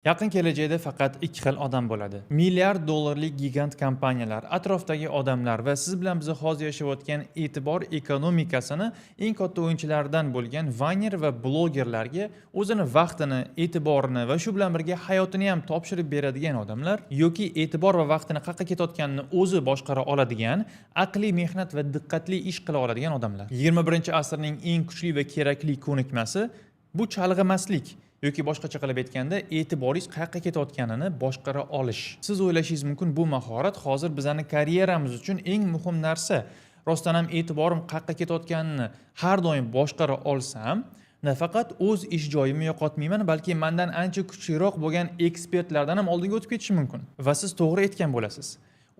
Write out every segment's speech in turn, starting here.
Yaqin kelajakda faqat ikki xil odam bo'ladi. Milliard dollarlik gigant kompaniyalar, atrofdagi odamlar va siz bilan biz hozir yashayotgan e'tibor ekonomikasini eng katta o'yinchilaridan bo'lgan vayner va blogerlarga o'zini vaqtini, e'tiborini va shu bilan birga hayotini ham topshirib beradigan odamlar yoki e'tibor va vaqtini qayerga ketayotganini o'zi boshqara oladigan, aqliy mehnat va diqqatli ish qila oladigan odamlar. 21-asrning eng kuchli va kerakli ko'nikmasi bu chalg'imaslik. Yoki boshqacha qilib aytganda, e'tiboringiz qayerga ketayotganini boshqara olish. Siz o'ylashingiz mumkin, bu mahorat hozir bizning karyeramiz uchun eng muhim narsa. Rostdan ham e'tiborim qayerga ketayotganini har doim boshqara olsam, nafaqat o'z ish joyimni yo'qotmayman, balki mendan ancha kuchliroq bo'lgan ekspertlardan ham oldinga o'tib ketishim mumkin. Va siz to'g'ri aytgan bo'lasiz.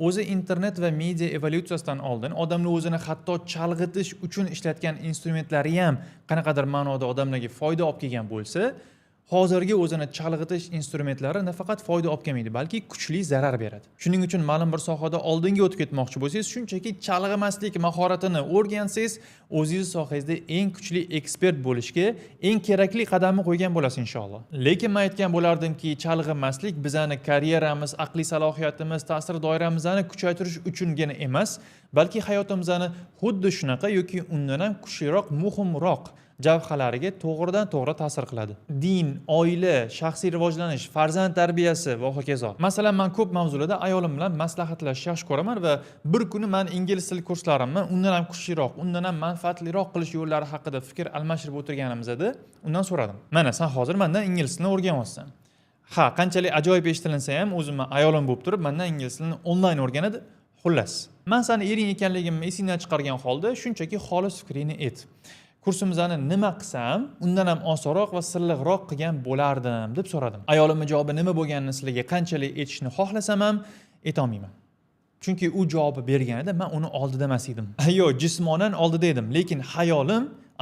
O'zi internet va media evolyutsiyasidan oldin odamlar o'zini hatto chalg'itish uchun ishlatgan instrumentlari ham qanaqadir ma'noda odamlarga foyda olib kelgan bo'lsa, hozirgi o'zini chalg'itish instrumentlari nafaqat foyda olib kelmaydi, balki kuchli zarar beradi. Shuning uchun ma'lum bir sohada oldinga o'tib ketmoqchi bo'lsangiz, shunchaki chalg'imaslik mahoratini o'rgansangiz, o'zingiz sohangizda eng kuchli ekspert bo'lishga eng kerakli qadamni qo'ygan bo'lasiz inshaalloh. Lekin men aytgan bo'lardimki, chalg'imaslik bizani karyeramiz, aqliy salohiyatimiz, ta'sir doiramizni kuchaytirish uchungina emas, balki hayotimizni xuddi shunaqa yoki undan ham kuchliroq, muhimroq javhalariga to'g'ridan to'g'ri ta'sir qiladi. Din, oila, shaxsiy rivojlanish, farzand tarbiyasi va hokazo. Masalan, men ko'p mavzularda ayolim bilan maslahatlashishni yaxshi ko'raman va bir kuni men ingliz tili kurslarimni undan ham kuchliroq, undan ham manfaatliroq qilish yo'llari haqida fikr almashtirib o'tirganimizda undan so'radim. Mana sen hozir mendan ingliz tilini o'rganyapsan. Ha, qanchalik ajoyib eshitilinsa ham, o'zimni ayolim bo'lib turib, mendan ingliz tilini onlayn o'rganadi. Xullas, men seni ering ekanligimni esingdan chiqargan holda shunchaki xolis fikringni ayt. Kursimizni nima qilsam, undan ham osonroq va silliqroq qilgan bo'lardim deb so'radim. Ayolimning javobi nima bo'lganini sizlarga qanchalik aytishni xohlasam ham ayta olmayman. Chunki u javob berganida men uni oldida emas edim. Yo'q, jismonan oldida edim, lekin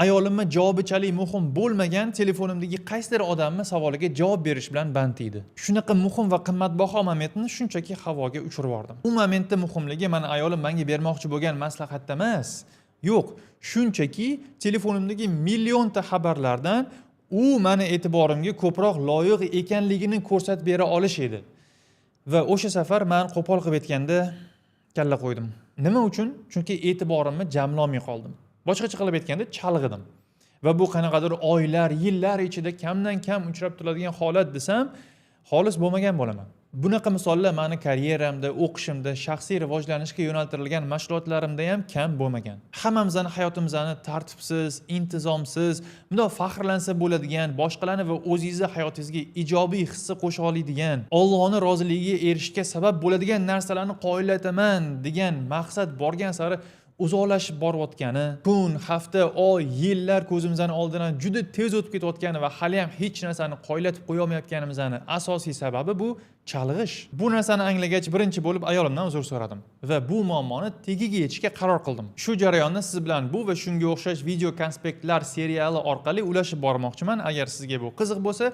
ayolimga javobichalik muhim bo'lmagan telefonimdagi qaysidir odamning savoliga javob berish bilan band edi. Shunaqa muhim va qimmatbaho momentni shunchaki havoga uchirib yubordim. U momentda muhimligi meni ayolim menga bermoqchi bo'lgan maslahatda emas. Yo'q, shunchaki telefonimdagi millionta xabarlardan u meni e'tiborimga ko'proq loyiq ekanligini ko'rsatib bera olish edi. Va o'sha safar men qo'pol qilib aytganda kalla qo'ydim. Nima uchun? Chunki e'tiborimni jamlolmay qoldim. Boshqacha qilib aytganda chalg'idim. Va bu qanaqadir oylar, yillar ichida kamdan kam uchrab turadigan holat desam, xolis bo'lmagan bo'laman. Bunaqa misollar meni karyeramda, o'qishimda, shaxsiy rivojlanishga yo'naltirilgan mashg'ulotlarimda ham kam bo'lmagan. Hammamizning hayotimizni tartibsiz, intizomsiz, bunday faxrlansa bo'ladigan, boshqalarni va o'zingizning hayotingizga ijobiy hissa qo'sha oladigan, Allohning roziligiga erishishga sabab bo'ladigan narsalarni qoyillataman degan maqsad borgan sari uzoqlashib borayotgani, kun, hafta, oy, yillar ko'zimizning oldidan juda tez o'tib ketayotgani va hali ham hech narsani qoyillatib qo'ya olmayotganimizning asosiy sababi bu chalg'ish. Bu narsani anglagach birinchi bo'lib ayolimdan uzr so'radim va bu muammoni tegiga yechishga qaror qildim. Shu jarayonni siz bilan bu va shunga o'xshash video konspektlar seriali orqali ulashib bormoqchiman. Agar sizga bu qiziq bo'lsa,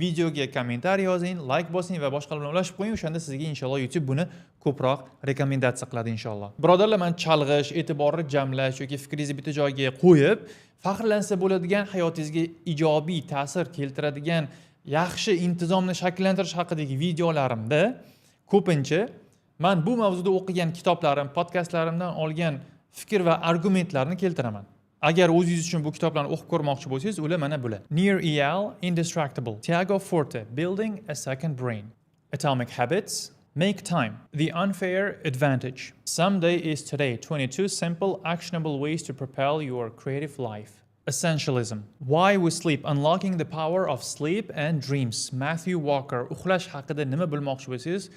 videoga kommentariy yozing, like bosing va boshqalar bilan ulashib qo'ying. O'shanda sizga inshaalloh YouTube buni ko'proq rekomendatsiya qiladi inshaalloh. Birodarlar, men chalg'ish, e'tiborni jamlash yoki fikringizni bitta joyga qo'yib, faxrlansa bo'ladigan hayotingizga ijobiy ta'sir keltiradigan yaxshi intizomni shakllantirish haqidagi videolarimda ko'pincha men bu mavzuda o'qigan kitoblarim, podkastlarimdan olgan fikr va argumentlarni keltiraman. Agar o'zingiz uchun bu kitoblarni o'qib ko'rmoqchi bo'lsangiz, ular mana bular. Nir Eyal, Indestructible, Tiago Forte, Building a Second Brain, Atomic Habits, Make Time, The Unfair Advantage, Someday is Today, 22 Simple, Actionable Ways to Propel Your Creative Life. Essentialism. Why we sleep. Unlocking the power of sleep and dreams. Matthew Walker. Uxlash haqida nima bilmoqchi bo'lsangiz,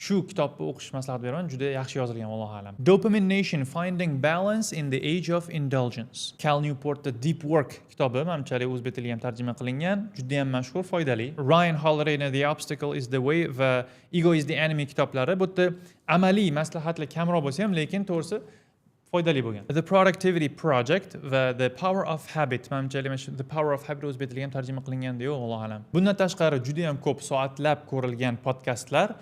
shu kitobni o'qish maslahat beraman. Juda yaxshi yozilgan, vallohu alam. Dopamine Nation. Finding Balance in the Age of Indulgence. Cal Newport's Deep Work kitobi, menimcha o'zbek tiliga ham tarjima qilingan, juda ham mashhur, foydali. Ryan Holiday'ning The Obstacle is the Way va Ego is the Enemy kitoblari bu yerda amaliy maslahatlar kamroq bo'lsa ham, lekin to'g'risi foydali bo'lgan. The Productivity Project va The Power of Habit. Menimcha The Power of Habit o'zbek tiliga ham tarjima qilingan-da, vallohu alam. Bundan tashqari juda ham ko'p soatlab ko'rilgan podkastlar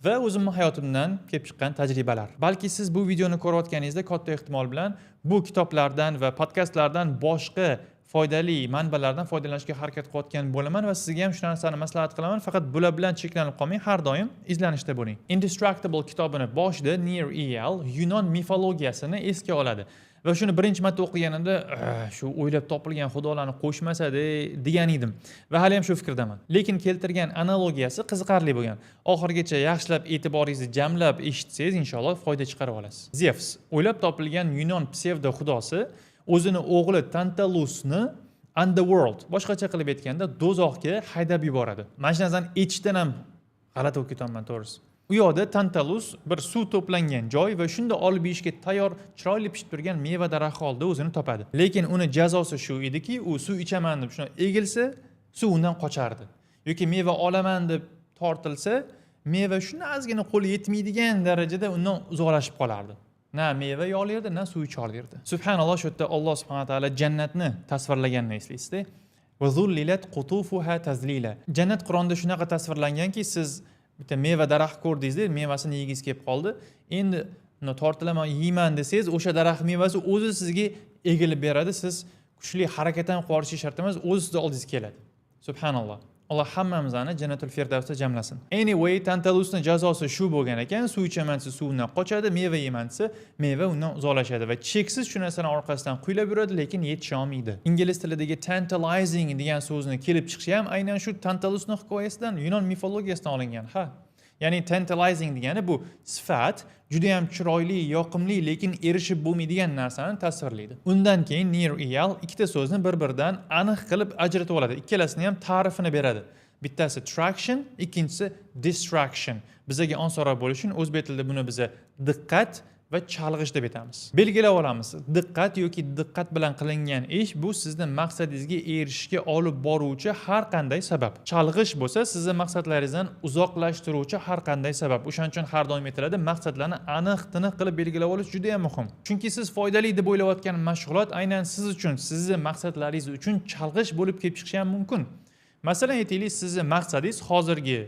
va o'zimning hayotimdan kelib chiqqan tajribalar. Balki siz bu videoni ko'rayotganingizda katta ehtimol bilan bu kitoblardan va podkastlardan boshqa foydali manbalardan foydalanishga harakat qilayotgan bo'laman va sizga ham shu narsani maslahat qilaman. Faqat bular bilan cheklanib qolmang, har doim izlanishda bo'ling. Indestructible kitobini boshida Nir Eyal Yunon mifologiyasini esga oladi. Va shuni birinchi marta o'qiganimda, shu o'ylab topilgan xudolarni qo'shmasada degan edim. Va hali ham shu fikrdaman. Lekin keltirgan analogiyasi qiziqarli bo'lgan. Oxirgacha yaxshilab e'tiboringizni jamlab eshitsangiz, inshaalloh foyda chiqarib olasiz. Zevs, o'ylab topilgan Yunon psevdo xudosi, o'zini o'g'li Tantalusni Underworld, boshqacha qilib aytganda do'zaxga haydab yuboradi. Mana shu narsani eshitishdan ham g'alati bo'lib ketaman to'g'risi. U yoqda Tantalus bir suv to'plangan joy va shunda olib yeyishga tayyor, chiroyli pishib turgan meva daraxti oldida o'zini topadi. Lekin uni jazosi shu ediki, u suv ichaman deb shuna egilsa, suv undan qochardi. Yoki meva olaman deb tortilsa, meva shuna ozgina qo'li yetmaydigan darajada undan uzoqlashib qolardi. Na meva yolardi, na suv icha olardi. Subhanalloh, shu yerda Alloh subhanahu va taolo jannatni tasvirlaganini eslaysizda. Va zullilat qutufuha tazlila. Jannat Qur'onda shunaqa tasvirlanganki, siz bitta meva daraxt ko'rdingiz-da, mevasini yegingiz kelib qoldi. Endi uni tortilaman, yeyman desangiz, o'sha daraxt mevasi o'zi sizga egilib beradi. Siz kuchli harakatdan qo'rishingiz shart emas, o'zi sizni oldingizga keladi. Subhanalloh. Alloh hammamizni Jannatul Firdavsda jamlasin. Anyway, Tantalusning jazosi shu bo'lgan ekan. Suv ichaman desa suvdan qochadi, meva yeyman desa meva undan uzoqlashadi va cheksiz shu narsani orqasidan quylab yuradi, lekin yetisha olmaydi. Ingliz tilidagi tantalizing degan so'zni kelib chiqishi ham aynan shu Tantalusning hikoyasidan, Yunon mifologiyasidan olingan. Ha. Ya'ni tantalizing degani bu sifat juda ham chiroyli, yoqimli, lekin erishib bo'lmaydigan narsani tasvirlaydi. Undan keyin Nir Eyal ikkita so'zni bir-biridan aniq qilib ajratib oladi. Ikkalasini ham ta'rifini beradi. Bittasi traction, ikkinchisi distraction. Bizga osonroq bo'lishi uchun o'zbek tilida buni biza diqqat va chalg'ish deb aytamiz. Belgilab olamiz. Diqqat yoki diqqat bilan qilingan ish bu sizning maqsadingizga erishishga olib boruvchi har qanday sabab. Chalg'ish bo'lsa, sizning maqsadlaringizdan uzoqlashtiruvchi har qanday sabab. O'shaning uchun har doim aytiladi, maqsadlarni aniq-tiniq qilib belgilab olish juda ham muhim. Chunki siz foydali deb o'ylayotgan mashg'ulot aynan siz uchun, sizning maqsadlaringiz uchun chalg'ish bo'lib kelib chiqishi ham mumkin. Masalan, aytaylik, sizning maqsadingiz, hozirgi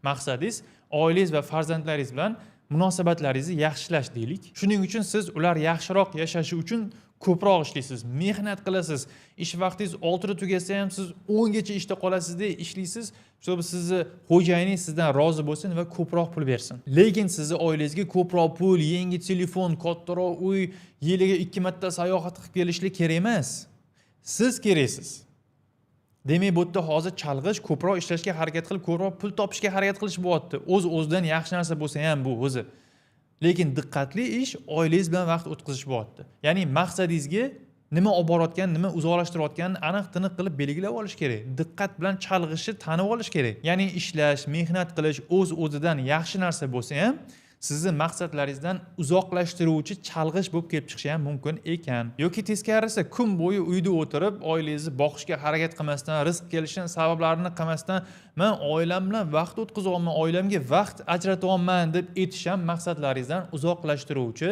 maqsadingiz oilangiz va farzandlaringiz bilan munosabatlaringizni yaxshilash deylik. Shuning uchun siz ular yaxshiroq yashashi uchun ko'proq ishlaysiz, mehnat qilasiz. Ish vaqtingiz 6 da tugasa ham siz 10 gacha ishda qolasizda ishlaysiz, чтобы sizni xo'jayiningiz sizdan rozi bo'lsin va ko'proq pul bersin. Lekin sizni oilangizga ko'proq pul, yangi telefon, kattaroq uy, yiliga 2 marta sayohat qilib kelishlik kerak emas. Siz keraksiz. Demak, bu yerda hozir chalg'ish, ko'proq ishlashga harakat qilib, ko'proq pul topishga harakat qilish bo'lyapti. O'z-o'zidan yaxshi narsa bo'lsa ham bu o'zi. Lekin diqqatli ish oilangiz bilan vaqt o'tkazish bo'lyapti. Ya'ni maqsadingizga nima olib borayotgan, nima uzoqlashtirayotganini aniq-tiniq qilib belgilab olish kerak. Diqqat bilan chalg'ishni tanib olish kerak. Ya'ni ishlash, mehnat qilish o'z-o'zidan yaxshi narsa bo'lsa ham, sizni maqsadlaringizdan uzoqlashtiruvchi chalg'ish bo'lib kelib chiqishi ham mumkin ekan. Yoki teskarisi, kun bo'yi uyda o'tirib, oilangizni boqishga harakat qilmasdan, rizq kelishining sabablarini qilmasdan, men oilam bilan vaqt o'tkazyapman, oilamga vaqt ajratyapman deb aytish ham maqsadlaringizdan uzoqlashtiruvchi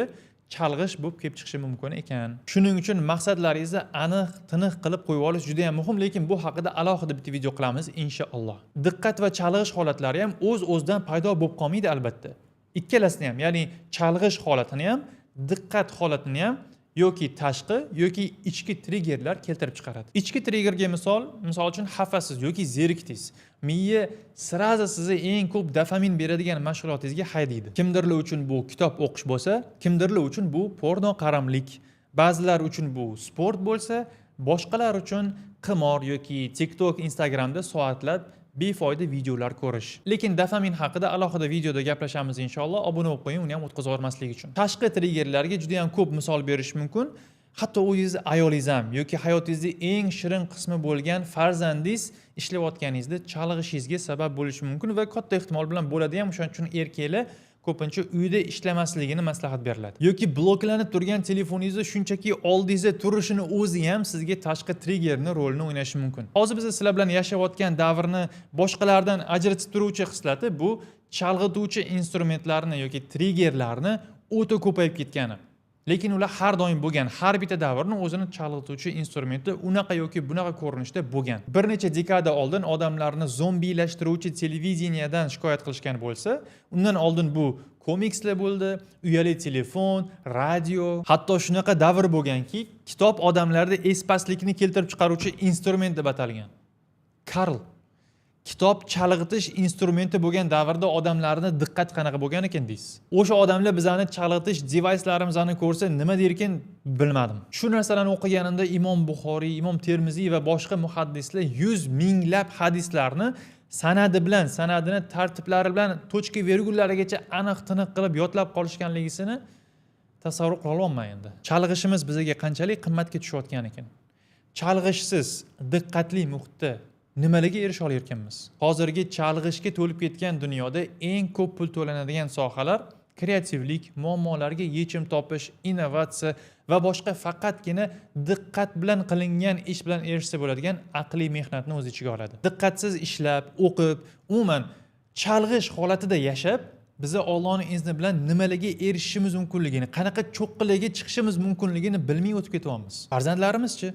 chalg'ish bo'lib kelib chiqishi mumkin ekan. Shuning uchun maqsadlaringizni aniq, tiniq qilib qo'yib olish juda ham muhim, lekin bu haqida alohida bitta video qilamiz inshaalloh. Diqqat va chalg'ish holatlari ham o'z-o'zidan paydo bo'lib qolmaydi albatta. Ikkalasini ham, ya'ni chalg'ish holatini ham, diqqat holatini ham yoki tashqi yoki ichki triggerlar keltirib chiqaradi. Ichki triggerga misol uchun xafasiz yoki zerikdingiz. Miya siraza sizni eng ko'p dopamin beradigan mashg'ulotingizga haydaydi. Kimdirlar uchun bu kitob o'qish bo'lsa, kimdirlar uchun bu porno qaramlik, ba'zilar uchun bu sport bo'lsa, boshqalar uchun qimor yoki TikTok, Instagramda soatlab befoyda videolar ko'rish. Lekin dopamin haqida alohida videoda gaplashamiz inshaalloh. Obuna bo'lib qo'ying, uni ham o'tkazib yubormaslik uchun. Tashqi triggerlarga juda ham ko'p misol berish mumkin. Hatto o'zingiz ayolingiz ham yoki hayotingizning eng shirin qismi bo'lgan farzandingiz ishlayotganingizda chalg'ishingizga sabab bo'lishi mumkin va katta ehtimol bilan bo'ladi ham. O'shaning uchun erkaklar ko'pincha uyda ishlamasligini maslahat beriladi. Yoki bloklanib turgan telefoningizni shunchaki oldingizda turishini o'zi ham sizga tashqi triggerning rolini o'ynashi mumkin. Hozir biz sizlar bilan yashayotgan davrni boshqalardan ajratib turuvchi xislati bu chalg'ituvchi instrumentlarni yoki triggerlarni o'ta ko'payib ketgani. Lekin ular har doim bo'lgan, har bitta davrning o'zini chalg'ituvchi instrumenti unaqa yoki bunaqa ko'rinishda bo'lgan. Bir necha dekada oldin odamlarni zombilashtiruvchi televideniyadan shikoyat qilishgan bo'lsa, undan oldin bu komikslar bo'ldi, uyali telefon, radio, hatto shunaqa davr bo'lganki, kitob odamlarda espaslikni keltirib chiqaruvchi instrument deb atalgan. Karl kitob chalg'itish instrumenti bo'lgan davrda odamlarning diqqat qanaqa bo'lgan ekan deysiz. O'sha odamlar bizani chalg'itish devicelarimizni ko'rsa nima der ekan bilmadim. Shu narsalarni o'qiganimda Imom Buxoriy, Imom Termiziy va boshqa muhaddislar 100 minglab hadislarni sanadi bilan, sanadini tartiblari bilan tochka virgullarigacha aniq-tiniq qilib yodlab qolishganligisini tasavvur qila olmayman endi. Chalg'ishimiz bizga qanchalik qimmatga tushayotgan ekan. Chalg'ishsiz, diqqatli muhitda nimalarga erisha olayotganmiz? Hozirgi chalg'ishga to'lib ketgan dunyoda eng ko'p pul to'lanadigan sohalar kreativlik, muammolarga yechim topish, innovatsiya va boshqa faqatgina diqqat bilan qilingan ish bilan erishsa bo'ladigan aqliy mehnatni o'z ichiga oladi. Diqqatsiz ishlab, o'qib, umuman chalg'ish holatida yashab, biza Allohning izni bilan nimalarga erishishimiz mumkinligini, qanaqa cho'qqilarga chiqishimiz mumkinligini bilmay o'tib ketyapmiz. Farzandlarimizchi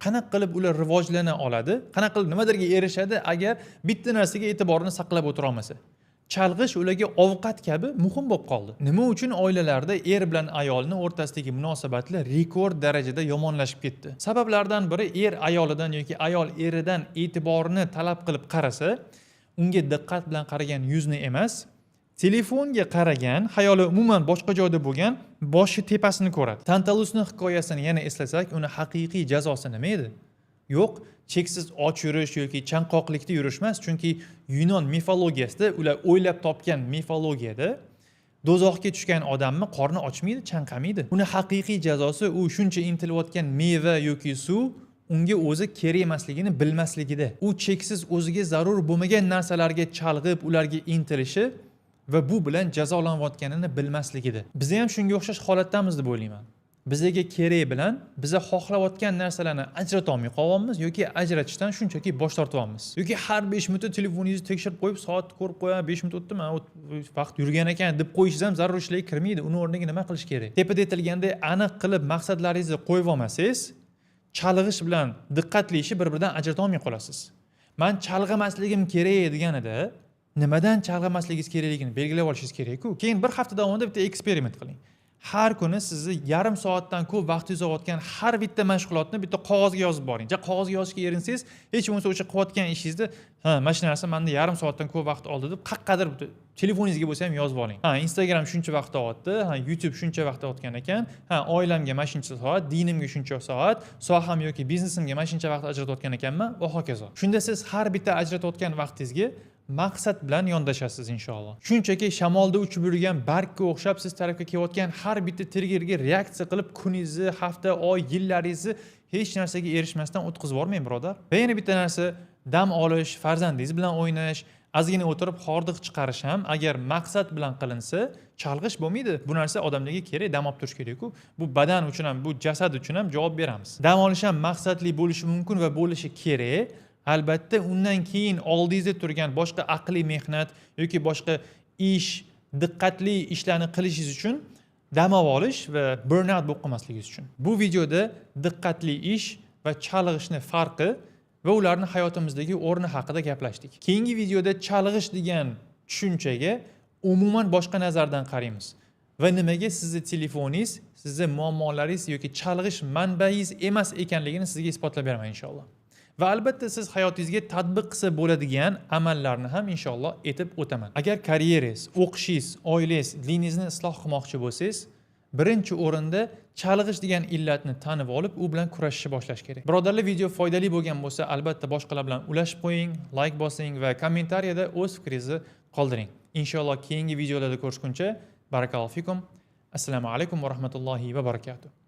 qanaqa qilib ular rivojlana oladi, qanaqa qilib nimalarga erishadi agar bitta narsaga e'tiborini saqlab o'tira olmasa? Chalg'ish ularga ovqat kabi muhim bo'lib qoldi. Nima uchun oilalarda er bilan ayolning o'rtasidagi munosabatlar rekord darajada yomonlashib ketdi? Sabablardan biri er ayolidan yoki ayol eridan e'tiborini talab qilib qarasa, unga diqqat bilan qaragan yuzni emas, telefonga qaragan, xayoli umuman boshqa joyda bo'lgan, boshi tepasini ko'radi. Tantalusning hikoyasini yana eslasak, uni haqiqiy jazosi nima edi? Yo'q, cheksiz och yurish yoki chanqoqlikda yurish emas, chunki Yunon mifologiyasida ular o'ylab topgan mifologiyada do'zaxga tushgan odamni qorni ochmaydi, chanqamaydi. Uni haqiqiy jazosi u shuncha intilayotgan meva yoki suv unga o'zi kerak emasligini bilmasligida. U cheksiz o'ziga zarur bo'lmagan narsalarga chalg'ib, ularga intilishi va bu bilan jazolanayotganini bilmasligida. Biz ham shunga o'xshash holatdamiz deb o'ylayman. Bizga kerak bilan biza xohlayotgan narsalarni ajrata olmay qolyapmiz yoki ajratishdan shunchaki bosh tortyapmiz. Yoki har 5 minutda telefoningizni tekshirib qo'yib, soat ko'rib qo'ya, 5 minut o'tdimi, vaqt yurgan ekan deb qo'yishingiz ham zarur ishlarga kirmaydi. Uni o'rniga nima qilish kerak? Tepada aytilgandek aniq qilib maqsadlaringizni qo'yib olmasangiz, chalg'ish bilan diqqatli ishni bir-biridan ajrata olmay qolasiz. Men chalg'imasligim kerak deganida, nimadan chalg'imasligingiz kerakligini belgilab olishingiz kerak-ku. Keyin bir hafta davomida bitta eksperiment qiling. Har kuni sizni yarim soatdan ko'p vaqtingiz olgan har bitta mashg'ulotni bitta qog'ozga yozib boring. Qog'ozga yozishga erinsangiz, hech bo'lmasa o'sha qilayotgan ishingizni, mana shu narsa menda yarim soatdan ko'p vaqt oldi deb qaqqadir telefoningizga bo'lsa ham yozib oling. Instagram shuncha vaqt oldi, YouTube shuncha vaqt olgan ekan, oilamga mana shuncha soat, dinimga shuncha soat, soham yoki biznesimga mana shuncha vaqt ajratayotgan ekanman va hokazo. Shunda siz har bitta ajratayotgan vaqtingizga maqsad bilan yondashasiz inshaalloh. Shunchaki shamolda uchib yurgan bargga o'xshab siz tarafga kelayotgan har bitta triggerga reaksiya qilib kuningizni, hafta, oy, yillaringizni hech narsaga erishmasdan o'tkazib yubormang, birodar. Va yana bitta narsa, dam olish, farzandingiz bilan o'ynash, ozgina o'tirib hordiq chiqarish ham agar maqsad bilan qilinsa, chalg'ish bo'lmaydi. Bu narsa odamlarga kerak, dam olib turish kerak-ku. Bu badan uchun ham, bu jasad uchun ham javob beramiz. Dam olish ham maqsadli bo'lishi mumkin va bo'lishi kerak. Albatta undan keyin oldingizda turgan boshqa aqliy mehnat yoki boshqa ish, diqqatli ishlarni qilishingiz uchun dam olish va burnout bo'lib qolmasligingiz uchun. Bu videoda diqqatli ish va chalg'ishning farqi va ularni hayotimizdagi o'rni haqida gaplashdik. Keyingi videoda chalg'ish degan tushunchaga umuman boshqa nazardan qaraymiz va nimaga sizni telefoningiz, sizni muammolaringiz yoki chalg'ish manbaingiz emas ekanligini sizga isbotlab beraman inshaalloh. Va albatta siz hayotingizga tatbiq qilsa bo'ladigan amallarni ham inshaalloh etib o'taman. Agar karyerangiz, o'qishingiz, oilangiz, diningizni isloh qilmoqchi bo'lsangiz, birinchi o'rinda chalg'ish degan illatni tanib olib, u bilan kurashishni boshlash kerak. Birodarlar, video foydali bo'lgan bo'lsa, albatta boshqalar bilan ulashib qo'ying, like bosing va kommentariyada o'z fikringizni qoldiring. Inshaalloh keyingi videolarda ko'rishguncha, barakallohu fikum. Assalomu alaykum va rahmatullohi va barakatuh.